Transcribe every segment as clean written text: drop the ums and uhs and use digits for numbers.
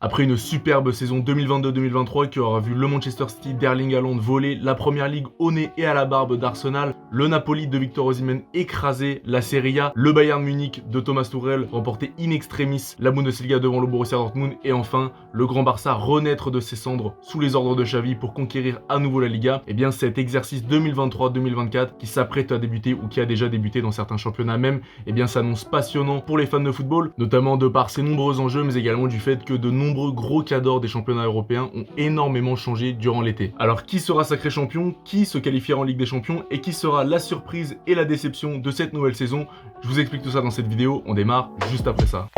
Après une superbe saison 2022-2023 qui aura vu le Manchester City d'Erling Haaland voler la Première Ligue au nez et à la barbe d'Arsenal, le Napoli de Victor Osimhen écraser la Serie A, le Bayern Munich de Thomas Tuchel remporter in extremis la Bundesliga devant le Borussia Dortmund et enfin le Grand Barça renaître de ses cendres sous les ordres de Xavi pour conquérir à nouveau la Liga, et bien cet exercice 2023-2024 qui s'apprête à débuter ou qui a déjà débuté dans certains championnats même, et bien s'annonce passionnant pour les fans de football, notamment de par ses nombreux enjeux mais également du fait que de nombreux gros cadors des championnats européens ont énormément changé durant l'été. Alors qui sera sacré champion, qui se qualifiera en Ligue des Champions et qui sera la surprise et la déception de cette nouvelle saison? Je vous explique tout ça dans cette vidéo, on démarre juste après ça.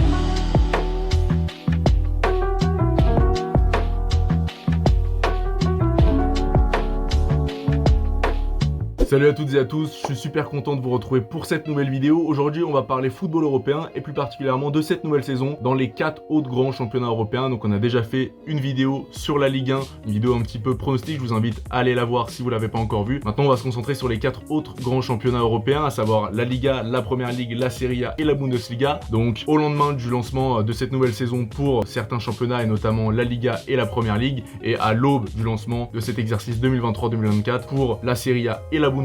Salut à toutes et à tous, je suis super content de vous retrouver pour cette nouvelle vidéo. Aujourd'hui, on va parler football européen et plus particulièrement de cette nouvelle saison dans les 4 autres grands championnats européens. Donc on a déjà fait une vidéo sur la Ligue 1, une vidéo un petit peu pronostic, je vous invite à aller la voir si vous ne l'avez pas encore vue. Maintenant, on va se concentrer sur les 4 autres grands championnats européens, à savoir la Liga, la Première Ligue, la Serie A et la Bundesliga. Donc au lendemain du lancement de cette nouvelle saison pour certains championnats et notamment la Liga et la Première Ligue, et à l'aube du lancement de cet exercice 2023-2024 pour la Serie A et la Bundesliga,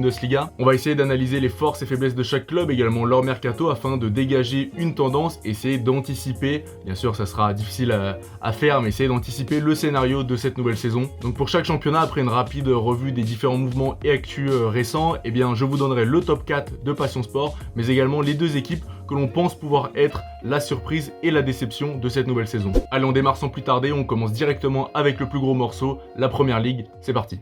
on va essayer d'analyser les forces et faiblesses de chaque club, également leur mercato, afin de dégager une tendance, essayer d'anticiper, bien sûr ça sera difficile à faire, mais essayer d'anticiper le scénario de cette nouvelle saison. Donc pour chaque championnat, après une rapide revue des différents mouvements et actus récents, eh bien je vous donnerai le top 4 de Passion Sport, mais également les deux équipes que l'on pense pouvoir être la surprise et la déception de cette nouvelle saison. Allez, on démarre sans plus tarder, on commence directement avec le plus gros morceau, la Première Ligue, c'est parti.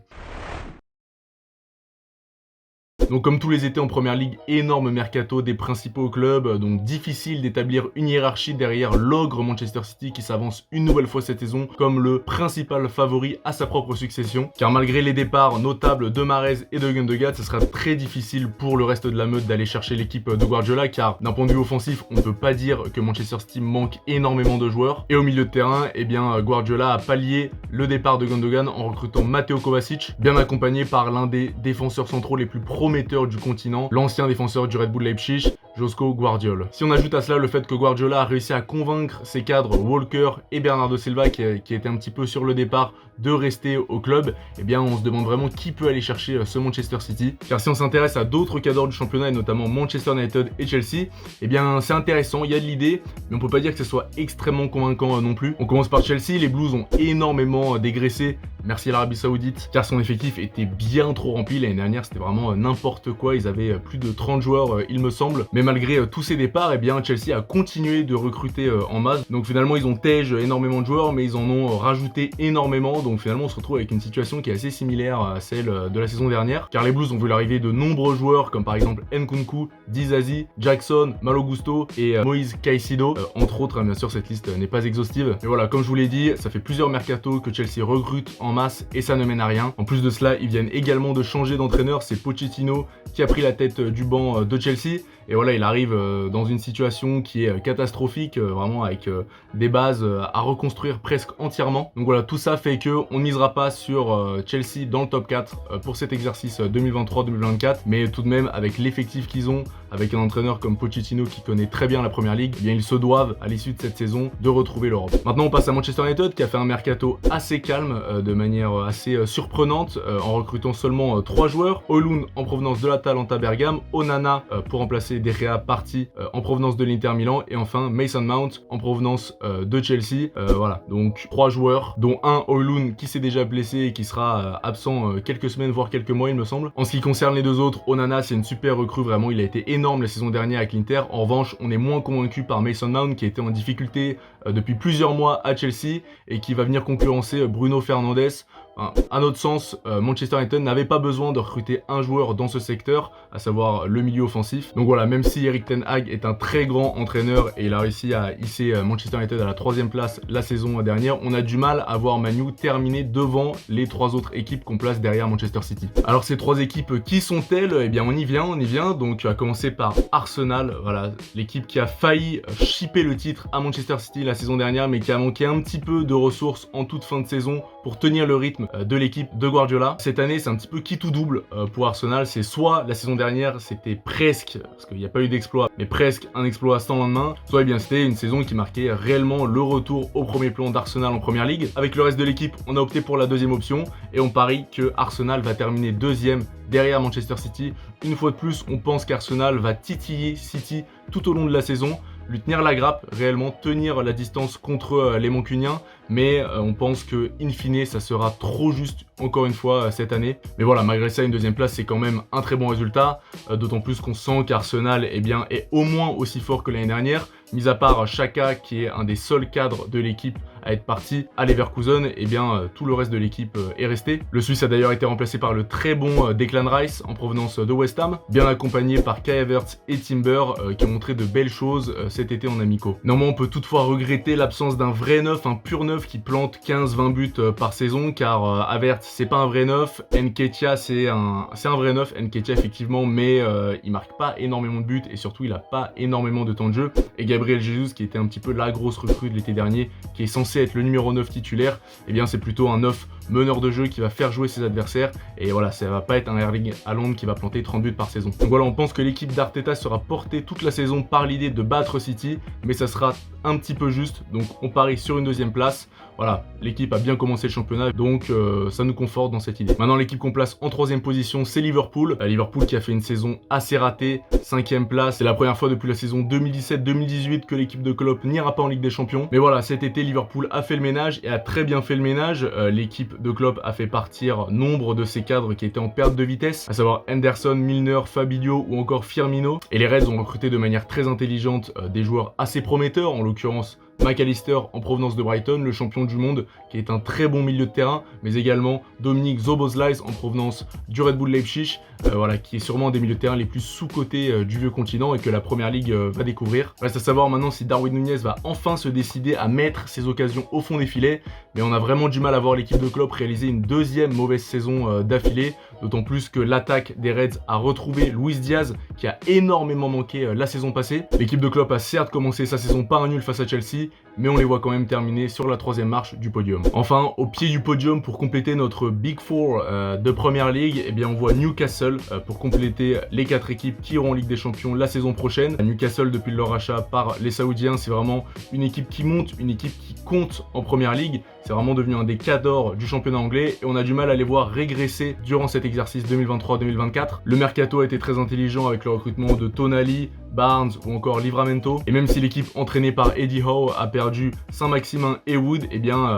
Donc comme tous les étés en Première Ligue, énorme mercato des principaux clubs, donc difficile d'établir une hiérarchie derrière l'ogre Manchester City qui s'avance une nouvelle fois cette saison comme le principal favori à sa propre succession. Car malgré les départs notables de Mahrez et de Gundogan, ce sera très difficile pour le reste de la meute d'aller chercher l'équipe de Guardiola, car d'un point de vue offensif, on ne peut pas dire que Manchester City manque énormément de joueurs. Et au milieu de terrain, eh bien Guardiola a pallié le départ de Gundogan en recrutant Mateo Kovacic, bien accompagné par l'un des défenseurs centraux les plus prometteurs du continent, l'ancien défenseur du Red Bull Leipzig, Josko Gvardiol. Si on ajoute à cela le fait que Guardiola a réussi à convaincre ses cadres Walker et Bernardo Silva, qui étaient un petit peu sur le départ, de rester au club, eh bien on se demande vraiment qui peut aller chercher ce Manchester City. Car si on s'intéresse à d'autres cadors du championnat, et notamment Manchester United et Chelsea, eh bien c'est intéressant, il y a de l'idée, mais on peut pas dire que ce soit extrêmement convaincant non plus. On commence par Chelsea, les Blues ont énormément dégraissé, merci à l'Arabie Saoudite, car son effectif était bien trop rempli. L'année dernière c'était vraiment n'importe quoi, ils avaient plus de 30 joueurs il me semble, mais malgré tous ces départs, eh bien Chelsea a continué de recruter en masse, donc finalement ils ont tège énormément de joueurs, mais ils en ont rajouté énormément, donc finalement on se retrouve avec une situation qui est assez similaire à celle de la saison dernière, car les Blues ont vu l'arrivée de nombreux joueurs comme par exemple Nkunku, Dizazi, Jackson, Malo Gusto et Moïse Caicedo, entre autres. Bien sûr cette liste n'est pas exhaustive, mais voilà, comme je vous l'ai dit, ça fait plusieurs mercatos que Chelsea recrute en masse et ça ne mène à rien. En plus de cela, ils viennent également de changer d'entraîneur, c'est Pochettino qui a pris la tête du banc de Chelsea. Et voilà, il arrive dans une situation qui est catastrophique, vraiment avec des bases à reconstruire presque entièrement. Donc voilà, tout ça fait que on ne misera pas sur Chelsea dans le top 4 pour cet exercice 2023-2024, mais tout de même avec l'effectif qu'ils ont, avec un entraîneur comme Pochettino qui connaît très bien la Première Ligue, eh bien ils se doivent à l'issue de cette saison de retrouver l'Europe. Maintenant on passe à Manchester United qui a fait un mercato assez calme, de manière assez surprenante, en recrutant seulement 3 joueurs. Højlund en provenance de l'Atalanta Bergame, Onana pour remplacer De Gea parti en provenance de l'Inter Milan, et enfin Mason Mount en provenance de Chelsea. Voilà, donc 3 joueurs, dont un Højlund qui s'est déjà blessé et qui sera absent quelques semaines voire quelques mois il me semble. En ce qui concerne les deux autres, Onana c'est une super recrue, vraiment il a été énorme la saison dernière avec l'Inter. En revanche, on est moins convaincu par Mason Mount qui était en difficulté depuis plusieurs mois à Chelsea et qui va venir concurrencer Bruno Fernandes. À notre sens, Manchester United n'avait pas besoin de recruter un joueur dans ce secteur, à savoir le milieu offensif. Donc voilà, même si Erik ten Hag est un très grand entraîneur et il a réussi à hisser Manchester United à la 3e place la saison dernière, on a du mal à voir Man U terminer devant les 3 autres équipes qu'on place derrière Manchester City. Alors ces 3 équipes, qui sont-elles? Eh bien on y vient. Donc à commencer par Arsenal, voilà, l'équipe qui a failli shipper le titre à Manchester City la saison dernière, mais qui a manqué un petit peu de ressources en toute fin de saison pour tenir le rythme rythme de l'équipe de Guardiola. Cette année, c'est un petit peu qui tout double pour Arsenal. C'est soit la saison dernière, c'était presque, parce qu'il n'y a pas eu d'exploit, mais presque un exploit sans lendemain, soit eh bien c'était une saison qui marquait réellement le retour au premier plan d'Arsenal en Première Ligue. Avec le reste de l'équipe, on a opté pour la deuxième option et on parie que Arsenal va terminer deuxième derrière Manchester City. Une fois de plus, on pense qu'Arsenal va titiller City tout au long de la saison, lui tenir la grappe, réellement tenir la distance contre les Mancuniens, mais on pense que in fine ça sera trop juste encore une fois cette année. Mais voilà, malgré ça, une deuxième place c'est quand même un très bon résultat, d'autant plus qu'on sent qu'Arsenal eh bien, est au moins aussi fort que l'année dernière, mis à part Xhaka qui est un des seuls cadres de l'équipe à être parti à Leverkusen, et bien tout le reste de l'équipe est resté. Le Suisse a d'ailleurs été remplacé par le très bon Declan Rice en provenance de West Ham, bien accompagné par Kai Havertz et Timber qui ont montré de belles choses cet été en amicaux. Néanmoins, on peut toutefois regretter l'absence d'un vrai neuf, un pur neuf qui plante 15-20 buts par saison, car Havertz c'est pas un vrai neuf, Nketiah c'est un vrai neuf, Nketiah effectivement, mais il marque pas énormément de buts et surtout il a pas énormément de temps de jeu. Et Gabriel Jesus, qui était un petit peu la grosse recrue de l'été dernier, qui est censé être le numéro 9 titulaire, eh bien c'est plutôt un 9 meneur de jeu qui va faire jouer ses adversaires, et voilà, ça va pas être un Erling Haaland qui va planter 30 buts par saison. Donc voilà, on pense que l'équipe d'Arteta sera portée toute la saison par l'idée de battre City, mais ça sera un petit peu juste, donc on parie sur une deuxième place. Voilà, l'équipe a bien commencé le championnat, donc ça nous conforte dans cette idée. Maintenant, l'équipe qu'on place en troisième position, c'est Liverpool. Liverpool qui a fait une saison assez ratée, 5e place. C'est la première fois depuis la saison 2017-2018 que l'équipe de Klopp n'ira pas en Ligue des Champions. Mais voilà, cet été, Liverpool a fait le ménage et a très bien fait le ménage. L'équipe de Klopp a fait partir nombre de ses cadres qui étaient en perte de vitesse, à savoir Henderson, Milner, Fabinho ou encore Firmino. Et les Reds ont recruté de manière très intelligente des joueurs assez prometteurs, en l'occurrence McAllister en provenance de Brighton, le champion du monde, qui est un très bon milieu de terrain, mais également Dominic Szoboszlai en provenance du Red Bull Leipzig, voilà, qui est sûrement un des milieux de terrain les plus sous-cotés du vieux continent et que la Première Ligue va découvrir. Reste à savoir maintenant si Darwin Núñez va enfin se décider à mettre ses occasions au fond des filets, mais on a vraiment du mal à voir l'équipe de Klopp réaliser une deuxième mauvaise saison d'affilée, d'autant plus que l'attaque des Reds a retrouvé Luis Diaz, qui a énormément manqué la saison passée. L'équipe de Klopp a certes commencé sa saison par un nul face à Chelsea, mais on les voit quand même terminer sur la troisième marche du podium. Enfin, au pied du podium, pour compléter notre Big Four de Première Ligue, eh bien on voit Newcastle pour compléter les 4 équipes qui auront Ligue des Champions la saison prochaine. Newcastle, depuis leur rachat par les Saoudiens, c'est vraiment une équipe qui monte, une équipe qui compte en Première Ligue. C'est vraiment devenu un des cadors du championnat anglais et on a du mal à les voir régresser durant cet exercice 2023-2024. Le mercato a été très intelligent avec le recrutement de Tonali, Barnes ou encore Livramento. Et même si l'équipe entraînée par Eddie Howe a perdu Saint-Maximin et Wood, eh bien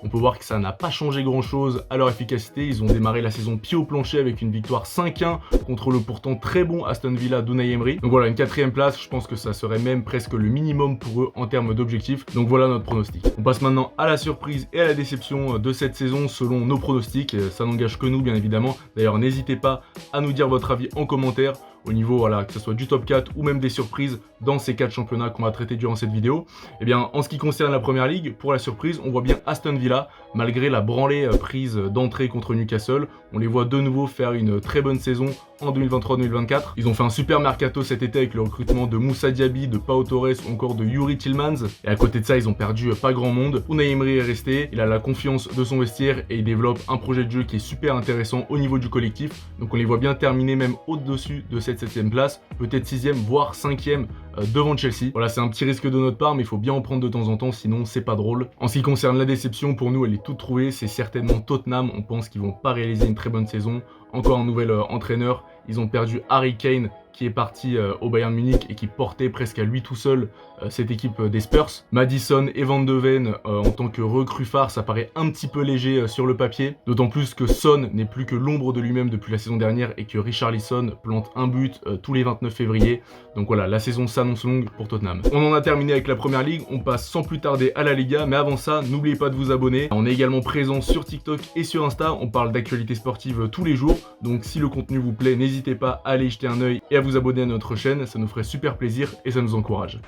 on peut voir que ça n'a pas changé grand chose à leur efficacité. Ils ont démarré la saison pied au plancher avec une victoire 5-1 contre le pourtant très bon Aston Villa d'Unai Emery. Donc voilà, une 4e place, je pense que ça serait même presque le minimum pour eux en termes d'objectifs. Donc voilà notre pronostic. On passe maintenant à la surprise et à la déception de cette saison selon nos pronostics. Ça n'engage que nous bien évidemment. D'ailleurs n'hésitez pas à nous dire votre avis en commentaire au niveau, voilà, que ce soit du top 4 ou même des surprises dans ces 4 championnats qu'on va traiter durant cette vidéo. Et bien, en ce qui concerne la Première Ligue, pour la surprise, on voit bien Aston Villa, malgré la branlée prise d'entrée contre Newcastle, on les voit de nouveau faire une très bonne saison en 2023-2024. Ils ont fait un super mercato cet été avec le recrutement de Moussa Diaby, de Pau Torres ou encore de Youri Tillmans. Et à côté de ça, ils ont perdu pas grand monde. Unai Emery est resté, il a la confiance de son vestiaire et il développe un projet de jeu qui est super intéressant au niveau du collectif. Donc on les voit bien terminer même au-dessus de cette 7e place, peut-être 6e, voire 5e devant Chelsea. Voilà, c'est un petit risque de notre part, mais il faut bien en prendre de temps en temps, sinon c'est pas drôle. En ce qui concerne la déception, pour nous, elle est toute trouvée, c'est certainement Tottenham. On pense qu'ils vont pas réaliser une très bonne saison. Encore un nouvel entraîneur. Ils ont perdu Harry Kane, qui est parti au Bayern Munich et qui portait presque à lui tout seul cette équipe des Spurs. Maddison et Van de Ven en tant que recrue phare, ça paraît un petit peu léger sur le papier, d'autant plus que Son n'est plus que l'ombre de lui-même depuis la saison dernière et que Richarlison plante un but tous les 29 février. Donc voilà, la saison s'annonce longue pour Tottenham. On en a terminé avec la Première Ligue, on passe sans plus tarder à la Liga, mais avant ça, n'oubliez pas de vous abonner. On est également présent sur TikTok et sur Insta, on parle d'actualité sportive tous les jours, donc si le contenu vous plaît, n'hésitez pas à aller jeter un œil et à vous abonner à notre chaîne, ça nous ferait super plaisir et ça nous encourage.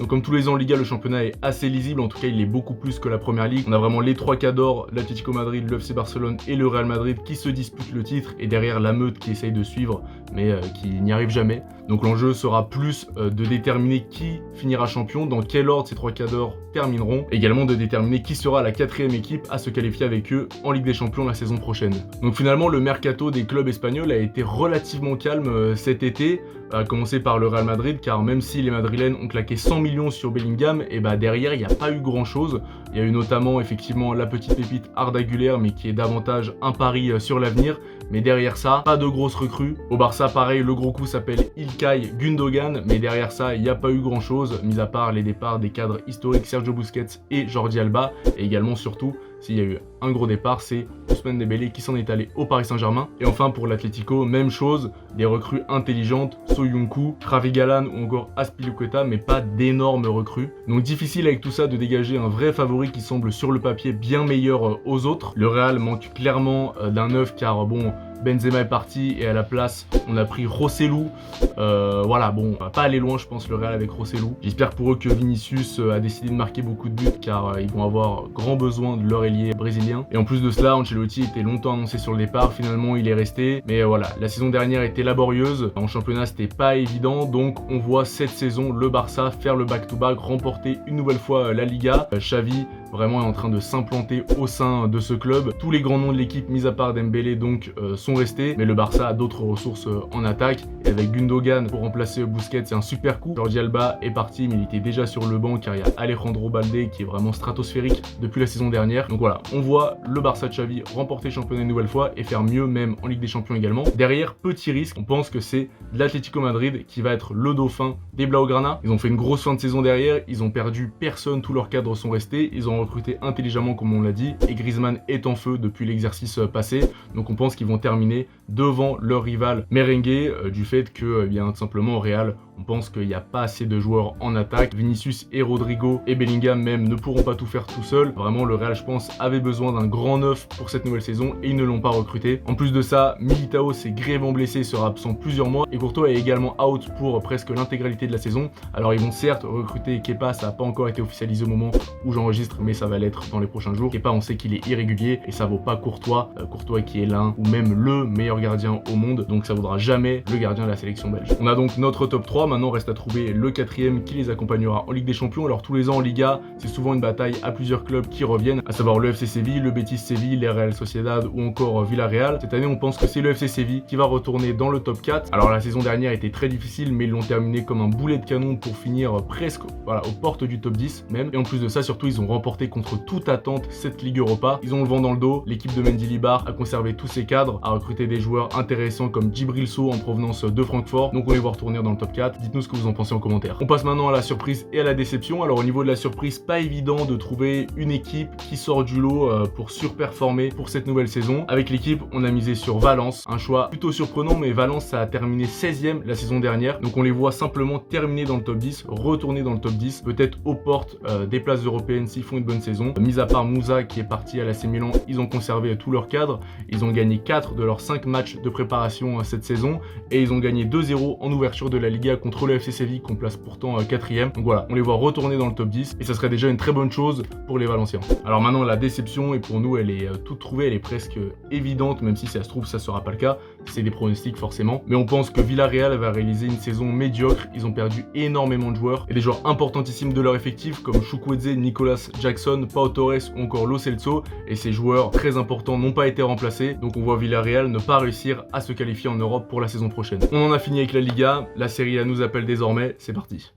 Donc comme tous les ans en Liga, le championnat est assez lisible, en tout cas il est beaucoup plus que la première ligue. On a vraiment les trois cadors, l'Atlético Madrid, le FC Barcelone et le Real Madrid qui se disputent le titre, et derrière la meute qui essaye de suivre mais qui n'y arrive jamais. Donc l'enjeu sera plus de déterminer qui finira champion, dans quel ordre ces trois cadors termineront, également de déterminer qui sera la quatrième équipe à se qualifier avec eux en Ligue des Champions la saison prochaine. Donc finalement le mercato des clubs espagnols a été relativement calme cet été, à commencer par le Real Madrid, car même si les Madrilènes ont claqué 100 millions sur Bellingham, et bah derrière il n'y a pas eu grand chose. Il y a eu notamment effectivement la petite pépite Arda Güler, mais qui est davantage un pari sur l'avenir. Mais derrière ça, pas de grosses recrues. Au Barça, pareil, le gros coup s'appelle İlkay Gündoğan, mais derrière ça, il n'y a pas eu grand chose, mis à part les départs des cadres historiques Sergio Busquets et Jordi Alba, et également surtout, s'il y a eu un gros départ, c'est Ousmane Dembélé qui s'en est allé au Paris Saint-Germain. Et enfin pour l'Atlético, même chose, des recrues intelligentes, Soyuncu, Ravi Galan ou encore Azpilicueta, mais pas d'énormes recrues. Donc difficile avec tout ça de dégager un vrai favori qui semble sur le papier bien meilleur aux autres. Le Real manque clairement d'un neuf, car bon, Benzema est parti et à la place on a pris Rossellou. Voilà, bon, on va pas aller loin je pense le Real avec Rossellou. J'espère pour eux que Vinicius a décidé de marquer beaucoup de buts, car ils vont avoir grand besoin de leur ailier brésilien. Et en plus de cela, Ancelotti était longtemps annoncé sur le départ, finalement il est resté. Mais voilà, la saison dernière était laborieuse, en championnat c'était pas évident, donc on voit cette saison le Barça faire le back-to-back, remporter une nouvelle fois la Liga. Xavi vraiment est en train de s'implanter au sein de ce club. Tous les grands noms de l'équipe, mis à part Dembélé donc, sont restés, mais le Barça a d'autres ressources en attaque, et avec Gündoğan pour remplacer Busquets, c'est un super coup. Jordi Alba est parti, mais il était déjà sur le banc, car il y a Alejandro Balde qui est vraiment stratosphérique depuis la saison dernière. Donc voilà, on voit le Barça de Xavi remporter le championnat une nouvelle fois et faire mieux même en Ligue des Champions également. Derrière, petit risque, on pense que c'est l'Atlético Madrid qui va être le dauphin des Blaugrana. Ils ont fait une grosse fin de saison derrière, ils ont perdu personne, tous leurs cadres sont restés, ils ont recruté intelligemment comme on l'a dit, et Griezmann est en feu depuis l'exercice passé, donc on pense qu'ils vont terminer devant leur rival merengue, du fait que bien tout simplement au Real on pense qu'il n'y a pas assez de joueurs en attaque. Vinicius et Rodrigo et Bellingham même ne pourront pas tout faire tout seuls. Vraiment le Real je pense avait besoin d'un grand neuf pour cette nouvelle saison et ils ne l'ont pas recruté. En plus de ça, Militao s'est grièvement blessé et sera absent plusieurs mois, et Courtois est également out pour presque l'intégralité de la saison. Alors ils vont certes recruter Kepa, ça n'a pas encore été officialisé au moment où j'enregistre, mais ça va l'être dans les prochains jours. Kepa on sait qu'il est irrégulier et ça vaut pas Courtois, Courtois qui est l'un ou même le meilleur gardien au monde, donc ça vaudra jamais le gardien de la sélection belge. On a donc notre top 3, maintenant reste à trouver le quatrième qui les accompagnera en Ligue des Champions. Alors tous les ans en Liga, c'est souvent une bataille à plusieurs clubs qui reviennent, à savoir le FC Séville, le Betis Séville, les Real Sociedad ou encore Villarreal. Cette année on pense que c'est le FC Séville qui va retourner dans le top 4. Alors la saison dernière était très difficile, mais ils l'ont terminé comme un boulet de canon pour finir presque voilà, aux portes du top 10 même. Et en plus de ça, surtout ils ont remporté contre toute attente cette Ligue Europa. Ils ont le vent dans le dos, l'équipe de Mendilibar a conservé tous ses cadres, a recruté des joueurs intéressants comme Djibril Sow en provenance de Francfort, donc on les voit retourner dans le top 4. Dites-nous ce que vous en pensez en commentaire. On passe maintenant à la surprise et à la déception. Alors au niveau de la surprise, pas évident de trouver une équipe qui sort du lot pour surperformer pour cette nouvelle saison. Avec l'équipe, on a misé sur Valence, un choix plutôt surprenant, mais Valence ça a terminé 16e la saison dernière, donc on les voit simplement terminer dans le top 10, retourner dans le top 10, peut-être aux portes des places européennes s'ils font une bonne saison. Mis à part Moussa qui est parti à l'AC Milan, ils ont conservé tous leurs cadres, ils ont gagné 4 de leurs 5 matchs de préparation cette saison, et ils ont gagné 2-0 en ouverture de la Liga contre le FC Séville qu'on place pourtant 4e. Donc voilà, on les voit retourner dans le top 10 et ça serait déjà une très bonne chose pour les Valenciens. Alors maintenant la déception, et pour nous elle est toute trouvée, elle est presque évidente, même si ça se trouve ça sera pas le cas, c'est des pronostics forcément, mais on pense que Villarreal va réaliser une saison médiocre. Ils ont perdu énormément de joueurs et des joueurs importantissimes de leur effectif comme Chukwueze, Nicolas Jackson, Pau Torres ou encore Lo Celso, et ces joueurs très importants n'ont pas été remplacés, donc on voit Villarreal ne pas réussir à se qualifier en Europe pour la saison prochaine. On en a fini avec la Liga, la Serie A nous appelle désormais, c'est parti.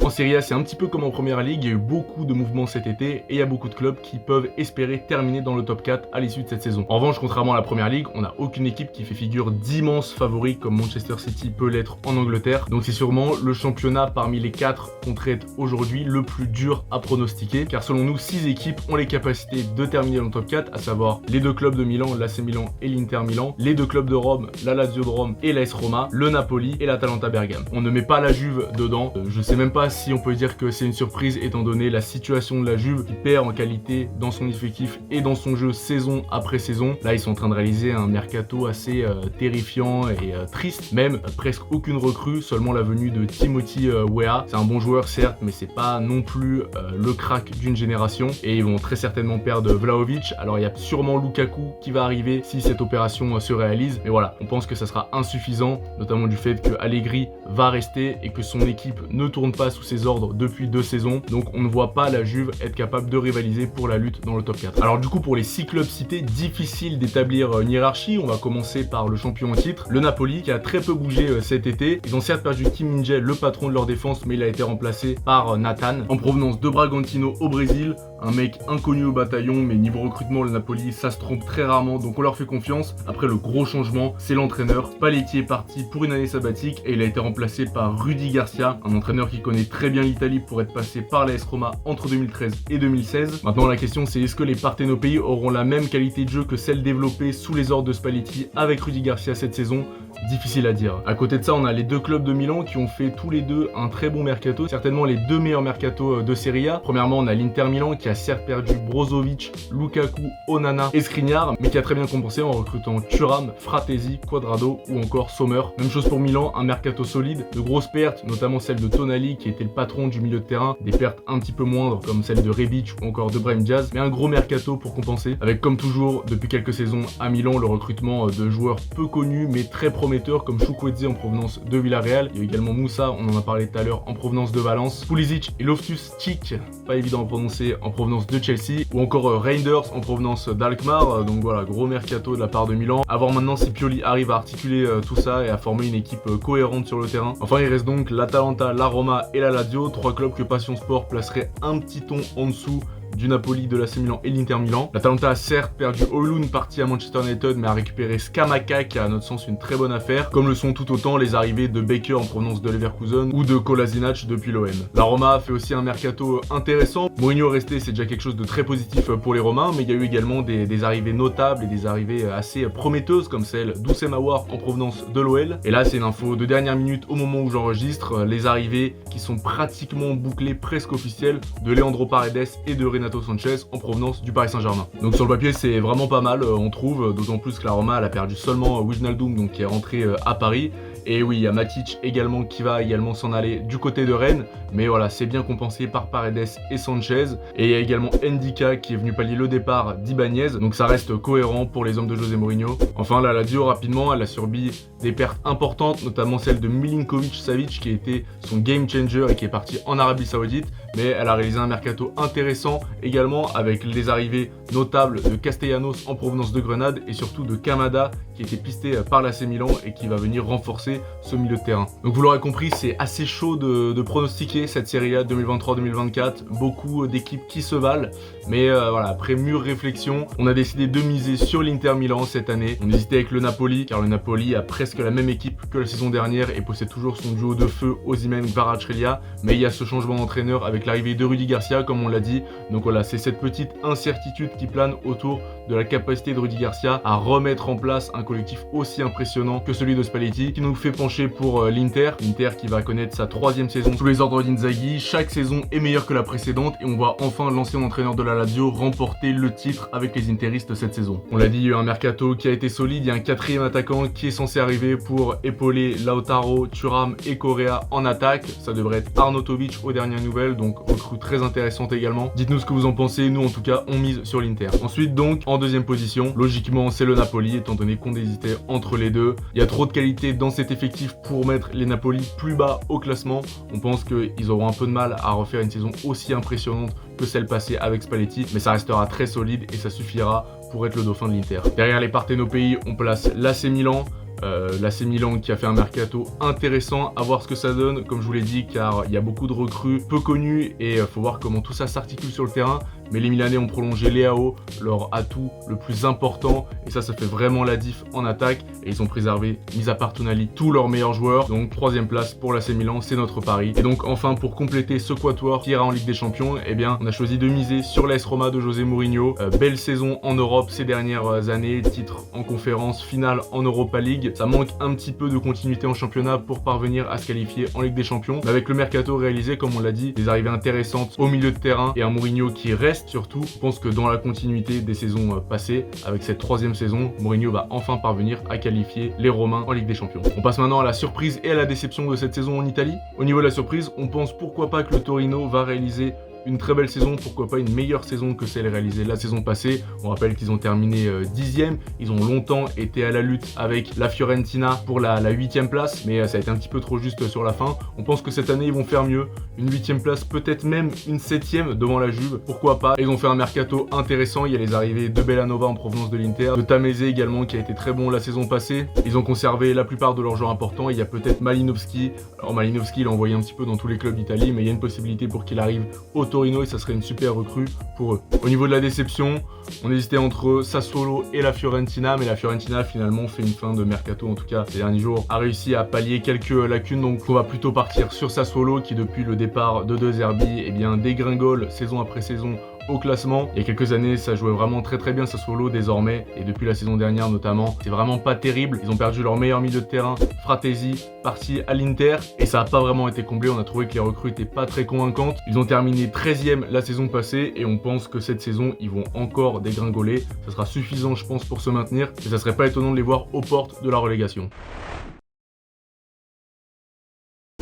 En Serie A, c'est un petit peu comme en Première Ligue, il y a eu beaucoup de mouvements cet été et il y a beaucoup de clubs qui peuvent espérer terminer dans le top 4 à l'issue de cette saison. En revanche, contrairement à la Première Ligue, on n'a aucune équipe qui fait figure d'immenses favoris comme Manchester City peut l'être en Angleterre. Donc c'est sûrement le championnat parmi les 4 qu'on traite aujourd'hui le plus dur à pronostiquer, car selon nous, 6 équipes ont les capacités de terminer dans le top 4, à savoir les 2 clubs de Milan, l'AC Milan et l'Inter Milan, les 2 clubs de Rome, la Lazio de Rome et l'AS Roma, le Napoli et l'Atalanta Bergame. On ne met pas la Juve dedans, je sais même pas si on peut dire que c'est une surprise étant donné la situation de la Juve qui perd en qualité dans son effectif et dans son jeu saison après saison. Là, ils sont en train de réaliser un mercato assez terrifiant et triste. Même presque aucune recrue, seulement la venue de Timothy Weah. C'est un bon joueur certes, mais c'est pas non plus le crack d'une génération. Et ils vont très certainement perdre Vlahovic. Alors il y a sûrement Lukaku qui va arriver si cette opération se réalise. Mais voilà, on pense que ça sera insuffisant, notamment du fait que Allegri va rester et que son équipe ne tourne pas sous ses ordres depuis 2 saisons. Donc on ne voit pas la Juve être capable de rivaliser pour la lutte dans le top 4. Alors du coup, pour les 6 clubs cités, difficile d'établir une hiérarchie. On va commencer par le champion en titre, le Napoli, qui a très peu bougé cet été. Ils ont certes perdu Kim Min-jae, le patron de leur défense, mais il a été remplacé par Nathan, en provenance de Bragantino au Brésil. Un mec inconnu au bataillon, mais niveau recrutement, le Napoli, ça se trompe très rarement, donc on leur fait confiance. Après, le gros changement, c'est l'entraîneur. Spalletti est parti pour une année sabbatique et il a été remplacé par Rudy Garcia, un entraîneur qui connaît très bien l'Italie pour être passé par l'AS Roma entre 2013 et 2016. Maintenant, la question, c'est est-ce que les Partenopei auront la même qualité de jeu que celle développée sous les ordres de Spalletti avec Rudy Garcia cette saison? Difficile à dire. À côté de ça, on a les 2 clubs de Milan qui ont fait tous les deux un très bon mercato, certainement les 2 meilleurs mercatos de Serie A. Premièrement, on a l'Inter Milan qui a certes perdu Brozovic, Lukaku, Onana et Skriniar, mais qui a très bien compensé en recrutant Thuram, Fratesi, Quadrado ou encore Sommer. Même chose pour Milan, un mercato solide, de grosses pertes, notamment celle de Tonali qui était le patron du milieu de terrain, des pertes un petit peu moindres comme celle de Rebic ou encore de Brahim Diaz, mais un gros mercato pour compenser, avec comme toujours depuis quelques saisons à Milan le recrutement de joueurs peu connus mais très prometteurs comme Chukwueze en provenance de Villarreal. Il y a également Moussa, on en a parlé tout à l'heure, en provenance de Valence, Pulisic et Loftus-Cheek, pas évident à prononcer, en provenance de Chelsea, ou encore Reinders en provenance d'Alkmaar. Donc voilà, gros mercato de la part de Milan. À voir maintenant si Pioli arrive à articuler tout ça et à former une équipe cohérente sur le terrain. Enfin, il reste donc l'Atalanta, la Roma et la Lazio, 3 clubs que Passion Sport placerait un petit ton en dessous du Napoli, de l'AC Milan et l'Inter Milan. L'Atalanta a certes perdu Højlund, parti à Manchester United, mais a récupéré Scamacca, qui a à notre sens une très bonne affaire, comme le sont tout autant les arrivées de Baker en provenance de Leverkusen ou de Kolasinac depuis l'OM. La Roma a fait aussi un mercato intéressant. Mourinho resté, c'est déjà quelque chose de très positif pour les Romains, mais il y a eu également des arrivées notables et des arrivées assez prometteuses, comme celle d'Oussem Aouar en provenance de l'OL. Et là, c'est une info de dernière minute au moment où j'enregistre, les arrivées qui sont pratiquement bouclées, presque officielles, de Leandro Paredes et de Renato Sanchez en provenance du Paris Saint-Germain. Donc sur le papier, c'est vraiment pas mal, on trouve, d'autant plus que la Roma elle a perdu seulement Wijnaldum, donc qui est rentré à Paris. Et oui, il y a Matic également qui va également s'en aller du côté de Rennes. Mais voilà, c'est bien compensé par Paredes et Sanchez. Et il y a également Ndika qui est venu pallier le départ d'Ibanez. Donc ça reste cohérent pour les hommes de José Mourinho. Enfin, la Lazio, rapidement, elle a subi des pertes importantes, notamment celle de Milinkovic-Savic qui était son game changer et qui est parti en Arabie Saoudite. Mais elle a réalisé un mercato intéressant également avec les arrivées notables de Castellanos en provenance de Grenade et surtout de Kamada qui était pisté par l'AC Milan et qui va venir renforcer ce milieu de terrain. Donc vous l'aurez compris, c'est assez chaud de pronostiquer cette Serie A 2023-2024. Beaucoup d'équipes qui se valent. Mais voilà, après mûre réflexion, on a décidé de miser sur l'Inter Milan cette année. On hésitait avec le Napoli, car le Napoli a presque la même équipe que la saison dernière et possède toujours son duo de feu Osimhen-Kvaratskhelia. Mais il y a ce changement d'entraîneur avec l'arrivée de Rudy Garcia, comme on l'a dit. Donc voilà, c'est cette petite incertitude qui plane autour de la capacité de Rudy Garcia à remettre en place un collectif aussi impressionnant que celui de Spalletti, qui nous fait pencher pour l'Inter. L'Inter qui va connaître sa 3e saison sous les ordres d'Inzaghi. Chaque saison est meilleure que la précédente et on voit enfin l'ancien entraîneur de la Lazio remporter le titre avec les Interistes cette saison. On l'a dit, il y a eu un mercato qui a été solide, il y a un 4e attaquant qui est censé arriver pour épauler Lautaro, Thuram et Correa en attaque. Ça devrait être Arnautovic aux dernières nouvelles, donc recrue très intéressante également. Dites-nous ce que vous en pensez, nous en tout cas on mise sur l'Inter. Ensuite donc, en 2e position, logiquement c'est le Napoli, étant donné qu'on hésitait entre les deux. Il y a trop de qualité dans cet effectif pour mettre les Napoli plus bas au classement. On pense qu'ils auront un peu de mal à refaire une saison aussi impressionnante que celle passée avec Spalletti, mais ça restera très solide et ça suffira pour être le dauphin de l'Inter. Derrière les Partenopei, on place l'AC Milan. L'AC Milan qui a fait un mercato intéressant, à voir ce que ça donne comme je vous l'ai dit, car il y a beaucoup de recrues peu connues et faut voir comment tout ça s'articule sur le terrain, mais les Milanais ont prolongé Leao, leur atout le plus important, et ça fait vraiment la diff en attaque, et ils ont préservé, mis à part Tonali, tous leurs meilleurs joueurs. Donc 3ème place pour l'AC Milan, c'est notre pari. Et donc enfin, pour compléter ce quatuor qui ira en Ligue des Champions, eh bien on a choisi de miser sur l'AS Roma de José Mourinho. Belle saison en Europe ces dernières années, titre en conférence, finale en Europa League. Ça manque un petit peu de continuité en championnat pour parvenir à se qualifier en Ligue des Champions. Mais avec le mercato réalisé, comme on l'a dit, des arrivées intéressantes au milieu de terrain et un Mourinho qui reste surtout. Je pense que dans la continuité des saisons passées, avec cette 3ème saison, Mourinho va enfin parvenir à qualifier les Romains en Ligue des Champions. On passe maintenant à la surprise et à la déception de cette saison en Italie. Au niveau de la surprise, on pense pourquoi pas que le Torino va réaliser une très belle saison, pourquoi pas une meilleure saison que celle réalisée la saison passée. On rappelle qu'ils ont terminé 10e, ils ont longtemps été à la lutte avec la Fiorentina pour la 8e place, mais ça a été un petit peu trop juste sur la fin. On pense que cette année ils vont faire mieux, une 8e place, peut-être même une 7e devant la Juve, pourquoi pas. Ils ont fait un mercato intéressant, il y a les arrivées de Bellanova en provenance de l'Inter, de Tameze également qui a été très bon la saison passée. Ils ont conservé la plupart de leurs joueurs importants, il y a peut-être Malinowski. Alors Malinowski il a envoyé un petit peu dans tous les clubs d'Italie, mais il y a une possibilité pour qu'il arrive au Torino et ça serait une super recrue pour eux. Au niveau de la déception, on hésitait entre Sassuolo et la Fiorentina, mais la Fiorentina finalement fait une fin de mercato, en tout cas ces derniers jours, a réussi à pallier quelques lacunes, donc on va plutôt partir sur Sassuolo qui depuis le départ de De Zerbi, eh bien dégringole saison après saison au classement. Il y a quelques années, ça jouait vraiment très bien Sassuolo désormais, et depuis la saison dernière notamment, c'est vraiment pas terrible. Ils ont perdu leur meilleur milieu de terrain, Fratesi, parti à l'Inter, et ça n'a pas vraiment été comblé. On a trouvé que les recrues étaient pas très convaincantes. Ils ont terminé 13e la saison passée, et on pense que cette saison, ils vont encore dégringoler. Ça sera suffisant, je pense, pour se maintenir, et ça serait pas étonnant de les voir aux portes de la relégation.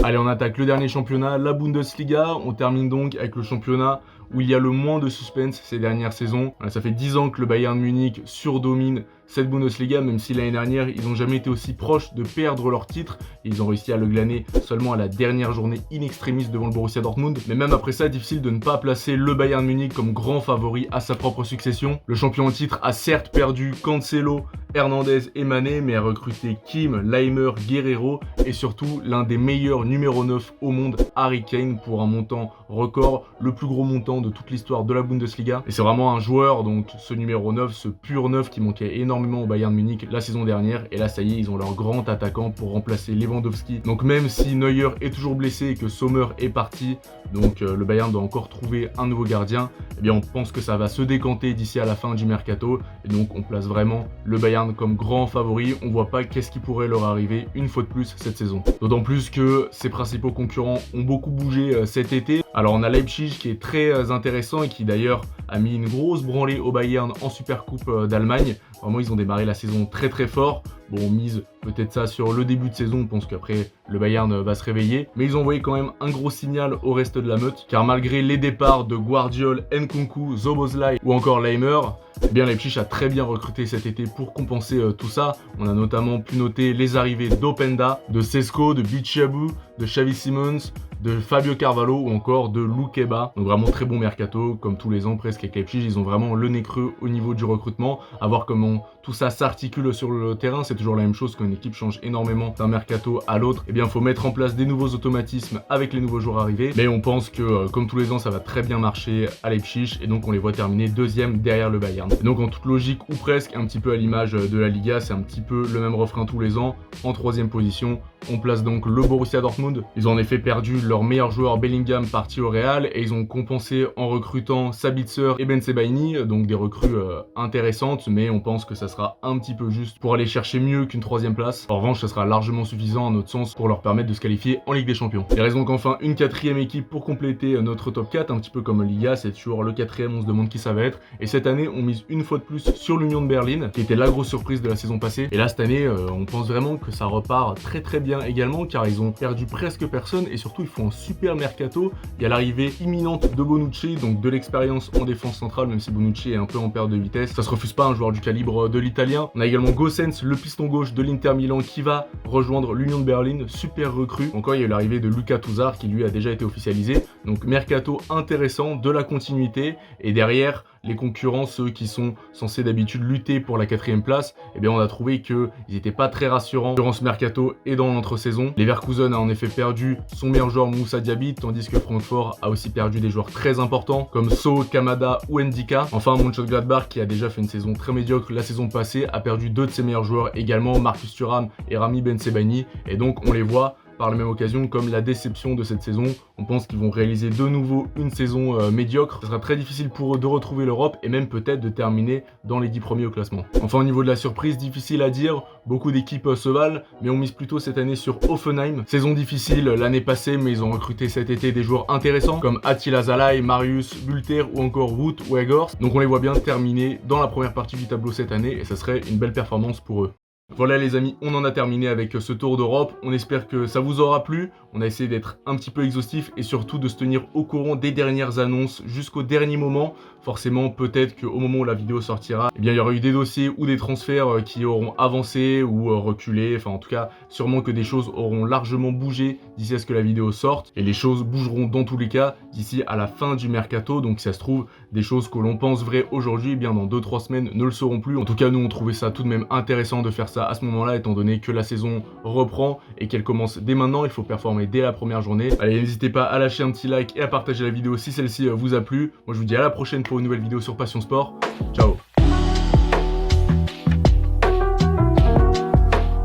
Allez, on attaque le dernier championnat, la Bundesliga. On termine donc avec le championnat où il y a le moins de suspense ces dernières saisons. Ça fait 10 ans que le Bayern Munich surdomine cette Bundesliga, même si l'année dernière, ils n'ont jamais été aussi proches de perdre leur titre. Ils ont réussi à le glaner seulement à la dernière journée in extremis devant le Borussia Dortmund. Mais même après ça, difficile de ne pas placer le Bayern Munich comme grand favori à sa propre succession. Le champion en titre a certes perdu Cancelo, Hernandez et Mané, mais a recruté Kim, Laimer, Guerrero et surtout l'un des meilleurs numéro 9 au monde, Harry Kane, pour un montant record, le plus gros montant de toute l'histoire de la Bundesliga. Et c'est vraiment un joueur, donc ce numéro 9, ce pur 9 qui manquait énormément au Bayern Munich la saison dernière. Et là, ça y est, ils ont leur grand attaquant pour remplacer Lewandowski. Donc même si Neuer est toujours blessé et que Sommer est parti, donc le Bayern doit encore trouver un nouveau gardien, eh bien on pense que ça va se décanter d'ici à la fin du mercato. Et donc on place vraiment le Bayern comme grand favori. On voit pas qu'est-ce qui pourrait leur arriver une fois de plus cette saison. D'autant plus que ses principaux concurrents ont beaucoup bougé cet été. Alors on a Leipzig qui est très intéressant et qui d'ailleurs a mis une grosse branlée au Bayern en Supercoupe d'Allemagne. Vraiment ils ont démarré la saison très fort. Bon, on mise peut-être ça sur le début de saison, on pense qu'après le Bayern va se réveiller. Mais ils ont envoyé quand même un gros signal au reste de la meute, car malgré les départs de Guardiol, Nkunku, Szoboszlai ou encore Laimer, eh bien Leipzig a très bien recruté cet été pour compenser tout ça. On a notamment pu noter les arrivées d'Openda, de Sesko, de Bichiabu, de Xavi Simons, de Fabio Carvalho ou encore de Loukeba. Donc vraiment très bon mercato, comme tous les ans presque avec Leipzig. Ils ont vraiment le nez creux au niveau du recrutement. À voir comment tout ça s'articule sur le terrain. C'est toujours la même chose quand une équipe change énormément d'un mercato à l'autre. Eh bien il faut mettre en place des nouveaux automatismes avec les nouveaux joueurs arrivés. Mais on pense que comme tous les ans ça va très bien marcher à Leipzig. Et donc on les voit terminer deuxième derrière le Bayern. Et donc en toute logique ou presque, un petit peu à l'image de la Liga, c'est un petit peu le même refrain tous les ans. En troisième position, on place donc le Borussia Dortmund. Ils ont en effet perdu leur meilleur joueur Bellingham parti au Real et ils ont compensé en recrutant Sabitzer et Ben Sebaini, donc des recrues intéressantes, mais on pense que ça sera un petit peu juste pour aller chercher mieux qu'une troisième place. En revanche, ça sera largement suffisant à notre sens pour leur permettre de se qualifier en Ligue des Champions. Il reste donc enfin une quatrième équipe pour compléter notre top 4, un petit peu comme Liga, c'est toujours le quatrième, on se demande qui ça va être. Et cette année, on mise une fois de plus sur l'Union de Berlin, qui était la grosse surprise de la saison passée. Et là, cette année, on pense vraiment que ça repart très bien également, car ils ont perdu presque personne et surtout ils font un super mercato. Il y a l'arrivée imminente de Bonucci, donc de l'expérience en défense centrale, même si Bonucci est un peu en perte de vitesse. Ça se refuse pas, un joueur du calibre de l'italien. On a également Gosens, le piston gauche de l'Inter Milan qui va rejoindre l'Union de Berlin, super recrue. Encore il y a eu l'arrivée de Lucas Touzard qui lui a déjà été officialisé. Donc mercato intéressant, de la continuité, et derrière les concurrents, ceux qui sont censés d'habitude lutter pour la 4e place, eh bien on a trouvé qu'ils n'étaient pas très rassurants durant ce mercato et dans l'entre-saison. Leverkusen a en effet perdu son meilleur joueur Moussa Diaby, tandis que Francfort a aussi perdu des joueurs très importants comme So, Kamada ou Ndika. Enfin Mönchengladbach, qui a déjà fait une saison très médiocre la saison passée, a perdu 2 de ses meilleurs joueurs également, Marcus Thuram et Rami Bensebaini, et donc on les voit par la même occasion comme la déception de cette saison. On pense qu'ils vont réaliser de nouveau une saison médiocre. Ce sera très difficile pour eux de retrouver l'Europe et même peut-être de terminer dans les 10 premiers au classement. Enfin au niveau de la surprise, difficile à dire, beaucoup d'équipes se valent, mais on mise plutôt cette année sur Hoffenheim. Saison difficile l'année passée, mais ils ont recruté cet été des joueurs intéressants comme Attila Zalai, Marius Bulter ou encore Wout Weghorst. Donc on les voit bien terminer dans la première partie du tableau cette année et ça serait une belle performance pour eux. Voilà les amis, on en a terminé avec ce tour d'Europe, on espère que ça vous aura plu, on a essayé d'être un petit peu exhaustif et surtout de se tenir au courant des dernières annonces jusqu'au dernier moment. Forcément peut-être qu'au moment où la vidéo sortira, eh bien, il y aura eu des dossiers ou des transferts qui auront avancé ou reculé, enfin en tout cas sûrement que des choses auront largement bougé d'ici à ce que la vidéo sorte, et les choses bougeront dans tous les cas d'ici à la fin du mercato, donc si ça se trouve des choses que l'on pense vraies aujourd'hui, eh bien dans 2-3 semaines ne le seront plus. En tout cas nous on trouvait ça tout de même intéressant de faire ça à ce moment-là, étant donné que la saison reprend et qu'elle commence dès maintenant. Il faut performer dès la première journée. Allez, n'hésitez pas à lâcher un petit like et à partager la vidéo si celle-ci vous a plu. Moi je vous dis à la prochaine pour une nouvelle vidéo sur Passion Sport. Ciao.